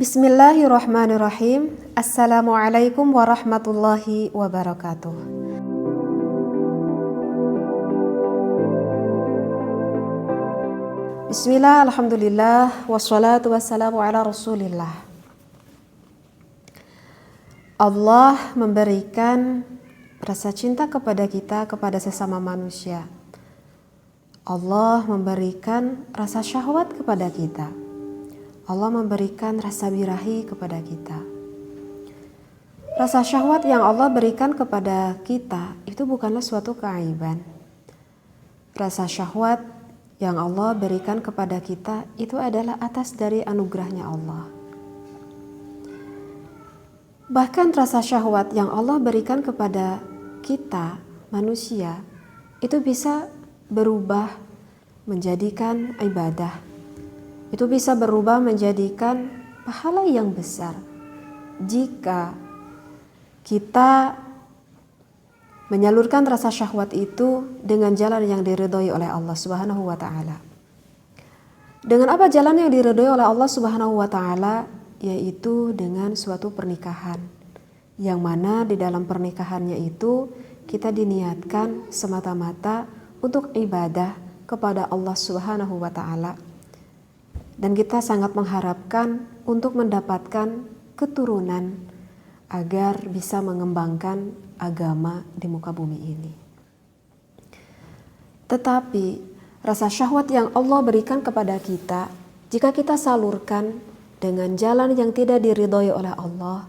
Bismillahirrahmanirrahim. Assalamualaikum warahmatullahi wabarakatuh. Bismillah, alhamdulillah, wassalatu wassalamu ala rasulillah. Allah memberikan rasa cinta kepada kita, kepada sesama manusia. Allah memberikan rasa syahwat kepada kita. Allah memberikan rasa birahi kepada kita. Rasa syahwat yang Allah berikan kepada kita itu bukanlah suatu keaiban. Rasa syahwat yang Allah berikan kepada kita itu adalah atas dari anugerahnya Allah. Bahkan rasa syahwat yang Allah berikan kepada kita, manusia, itu bisa berubah menjadikan ibadah. Itu bisa berubah menjadikan pahala yang besar jika kita menyalurkan rasa syahwat itu dengan jalan yang diridhoi oleh Allah Subhanahu wa taala. Dengan apa jalan yang diridhoi oleh Allah Subhanahu wa taala? Yaitu dengan suatu pernikahan. Yang mana di dalam pernikahannya itu kita diniatkan semata-mata untuk ibadah kepada Allah Subhanahu wa taala. Dan kita sangat mengharapkan untuk mendapatkan keturunan agar bisa mengembangkan agama di muka bumi ini. Tetapi rasa syahwat yang Allah berikan kepada kita, jika kita salurkan dengan jalan yang tidak diridhoi oleh Allah,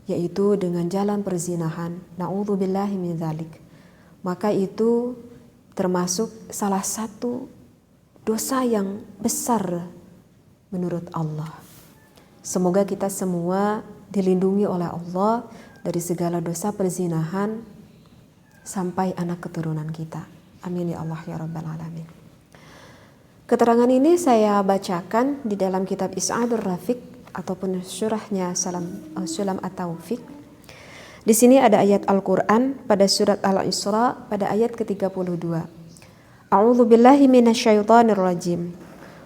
yaitu dengan jalan perzinahan, na'udzubillahi min dzalik, maka itu termasuk salah satu dosa yang besar menurut Allah. Semoga kita semua dilindungi oleh Allah dari segala dosa perzinahan sampai anak keturunan kita. Amin ya Allah ya Rabbal Alamin. Keterangan ini saya bacakan di dalam kitab Is'adur Rafiq ataupun syurahnya Sulam At-Taufiq. Di sini ada ayat Al-Quran pada surat Al-Isra pada ayat ke-32. A'udzu billahi minasyaitonir rajim.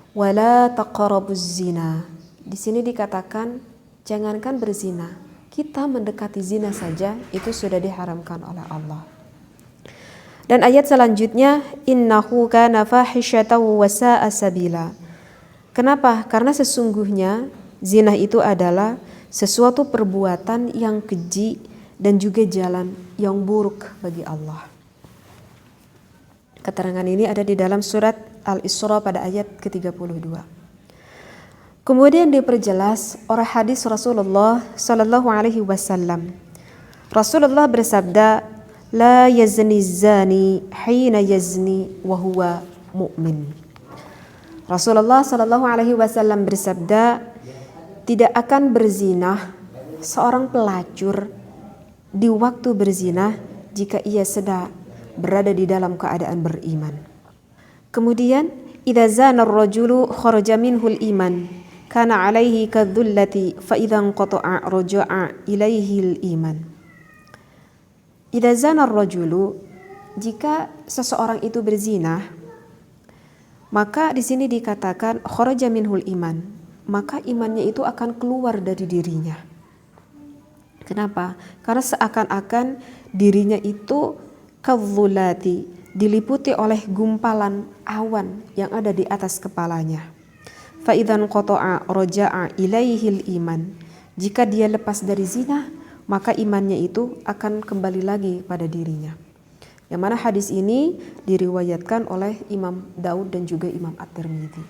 Wala taqrabuz zina. Di sini dikatakan jangankan berzina, kita mendekati zina saja itu sudah diharamkan oleh Allah. Dan ayat selanjutnya innahu kana fahisyatan wa sa'a sabila. Kenapa? Karena sesungguhnya zina itu adalah sesuatu perbuatan yang keji dan juga jalan yang buruk bagi Allah. Keterangan ini ada di dalam surat Al-Isra pada ayat ke-32. Kemudian diperjelas oleh hadis Rasulullah sallallahu alaihi wasallam. Rasulullah bersabda, "La yazni zani hina yazni wa huwa mu'min." Rasulullah sallallahu alaihi wasallam bersabda, tidak akan berzina seorang pelacur di waktu berzina jika ia sedang berada di dalam keadaan beriman. Kemudian, idza zana ar-rajulu kharaja minhu al-iman, kana 'alaihi kadzullati fa idza qata'a raja'a ilaihi al-iman. Idza zana ar-rajulu, jika seseorang itu berzina, maka di sini dikatakan kharaja minhu al-iman, maka imannya itu akan keluar dari dirinya. Kenapa? Karena seakan-akan dirinya itu kadzulati, diliputi oleh gumpalan awan yang ada di atas kepalanya. Fa idzan qata'a raja'a ilaihil iman. Jika dia lepas dari zina, maka imannya itu akan kembali lagi pada dirinya. Yang mana hadis ini diriwayatkan oleh Imam Daud dan juga Imam At-Tirmidzi.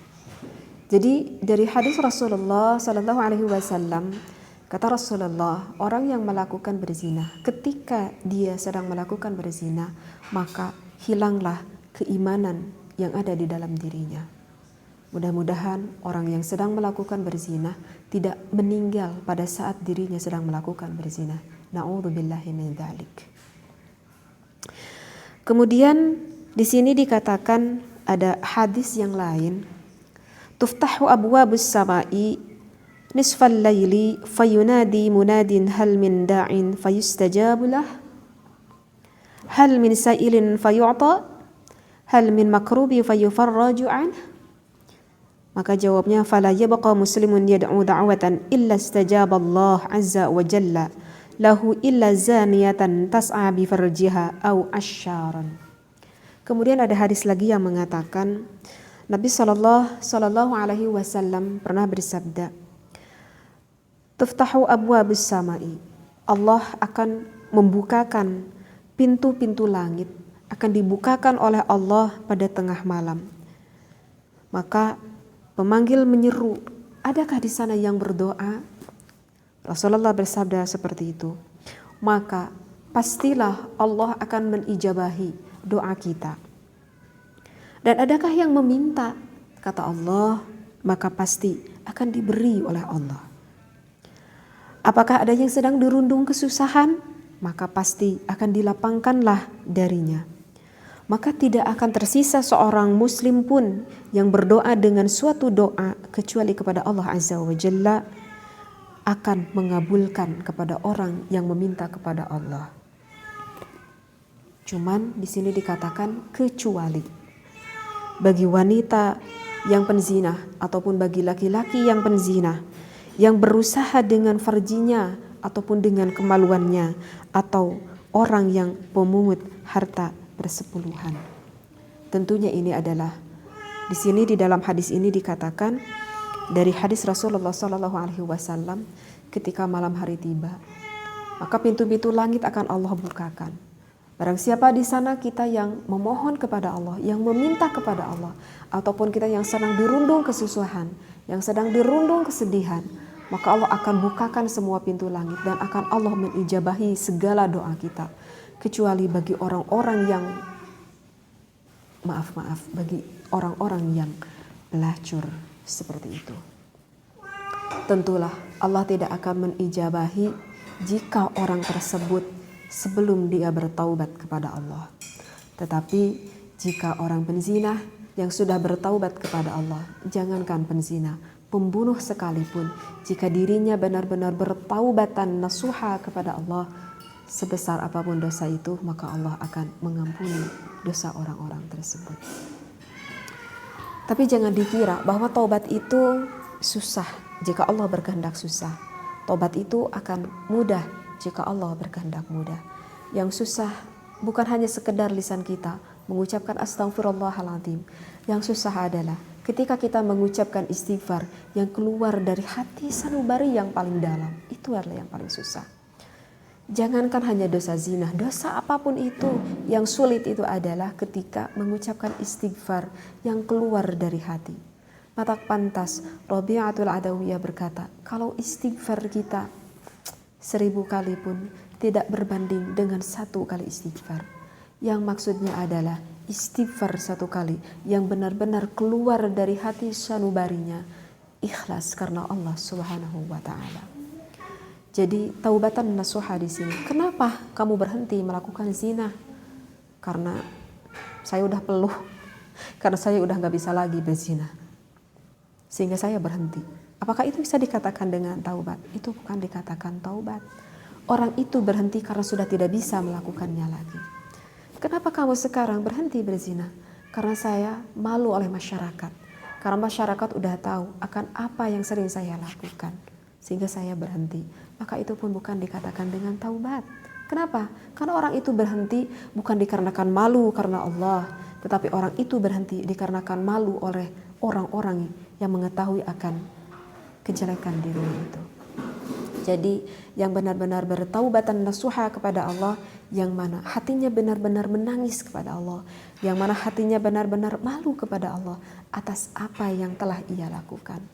Jadi dari hadis Rasulullah sallallahu alaihi wasallam, kata Rasulullah, orang yang melakukan berzina, ketika dia sedang melakukan berzina, maka hilanglah keimanan yang ada di dalam dirinya. Mudah-mudahan orang yang sedang melakukan berzina tidak meninggal pada saat dirinya sedang melakukan berzina. Na'udzubillahi min dzalik. Kemudian di sini dikatakan ada hadis yang lain. Tuftahu abwabus samai nisfal laili fayunadi munadin hal min da'in fayustajabu lah hal min sa'ilin fayu'ta hal min makrubi fayufarraju an. Maka jawabnya, fala yabqa muslimun yad'u da'watan illa istajaba Allah azza wa jalla lahu illa zaniyatan tas'a bi farjiha au asyaran. Kemudian ada hadis lagi yang mengatakan Nabi sallallahu alaihi wasallam pernah bersabda, tuftahu abwabus samai. Allah akan membukakan pintu-pintu langit, akan dibukakan oleh Allah pada tengah malam. Maka pemanggil menyeru, adakah di sana yang berdoa? Rasulullah bersabda seperti itu. Maka pastilah Allah akan menijabahi doa kita. Dan adakah yang meminta? Kata Allah, maka pasti akan diberi oleh Allah. Apakah ada yang sedang dirundung kesusahan? Maka pasti akan dilapangkanlah darinya. Maka tidak akan tersisa seorang muslim pun yang berdoa dengan suatu doa kecuali kepada Allah Azza wa Jalla akan mengabulkan kepada orang yang meminta kepada Allah. Cuman di sini dikatakan kecuali bagi wanita yang penzina ataupun bagi laki-laki yang penzina yang berusaha dengan farjinya ataupun dengan kemaluannya atau orang yang pemungut harta bersepuluhan. Tentunya ini adalah di sini di dalam hadis ini dikatakan dari hadis Rasulullah Sallallahu Alaihi Wasallam ketika malam hari tiba, maka pintu-pintu langit akan Allah bukakan. Barang siapa di sana kita yang memohon kepada Allah, yang meminta kepada Allah, ataupun kita yang sedang dirundung kesusahan, yang sedang dirundung kesedihan, maka Allah akan bukakan semua pintu langit dan akan Allah menijabahi segala doa kita. Kecuali bagi orang-orang yang bagi orang-orang yang pelacur seperti itu. Tentulah Allah tidak akan menijabahi jika orang tersebut sebelum dia bertaubat kepada Allah. Tetapi jika orang penzina yang sudah bertaubat kepada Allah, jangankan penzina, pembunuh sekalipun, jika dirinya benar-benar bertaubatan nasuha kepada Allah, sebesar apapun dosa itu, maka Allah akan mengampuni dosa orang-orang tersebut. Tapi jangan dikira bahwa taubat itu susah jika Allah berkehendak susah. Taubat itu akan mudah jika Allah berkehendak mudah. Yang susah bukan hanya sekedar lisan kita mengucapkan astagfirullahaladzim. Yang susah adalah ketika kita mengucapkan istighfar yang keluar dari hati sanubari yang paling dalam. Itu adalah yang paling susah. Jangankan hanya dosa zina, dosa apapun itu yang sulit itu adalah ketika mengucapkan istighfar yang keluar dari hati. Maka pantas Rabi'atul Adawiyah berkata, kalau istighfar kita 1000 kali pun tidak berbanding dengan 1 kali istighfar. Yang maksudnya adalah istighfar 1 kali yang benar-benar keluar dari hati sanubarinya, ikhlas karena Allah Subhanahu wa Ta'ala. Jadi taubatan nasuha di sini. Kenapa kamu berhenti melakukan zina? Karena saya udah peluh. Karena saya udah gak bisa lagi berzina. Sehingga saya berhenti. Apakah itu bisa dikatakan dengan taubat? Itu bukan dikatakan taubat. Orang itu berhenti karena sudah tidak bisa melakukannya lagi. Kenapa kamu sekarang berhenti berzina? Karena saya malu oleh masyarakat. Karena masyarakat udah tahu akan apa yang sering saya lakukan. Sehingga saya berhenti. Maka itu pun bukan dikatakan dengan taubat. Kenapa? Karena orang itu berhenti bukan dikarenakan malu karena Allah, tetapi orang itu berhenti dikarenakan malu oleh orang-orang yang mengetahui akan kejelekan dirinya itu. Jadi yang benar-benar bertaubatan nasuha kepada Allah, yang mana hatinya benar-benar menangis kepada Allah, yang mana hatinya benar-benar malu kepada Allah atas apa yang telah ia lakukan.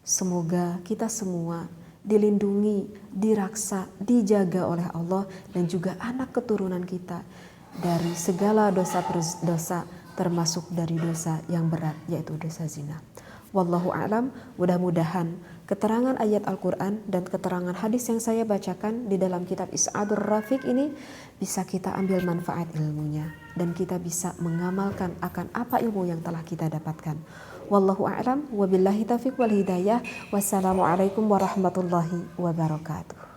Semoga kita semua dilindungi, diraksa, dijaga oleh Allah dan juga anak keturunan kita dari segala dosa-dosa termasuk dari dosa yang berat yaitu dosa zina. Wallahu a'lam. Mudah-mudahan keterangan ayat Al-Quran dan keterangan hadis yang saya bacakan di dalam kitab Is'adur Rafiq ini bisa kita ambil manfaat ilmunya dan kita bisa mengamalkan akan apa ilmu yang telah kita dapatkan. Wallahu a'lam, wabillahi taufiq wal hidayah. Wassalamualaikum warahmatullahi wabarakatuh.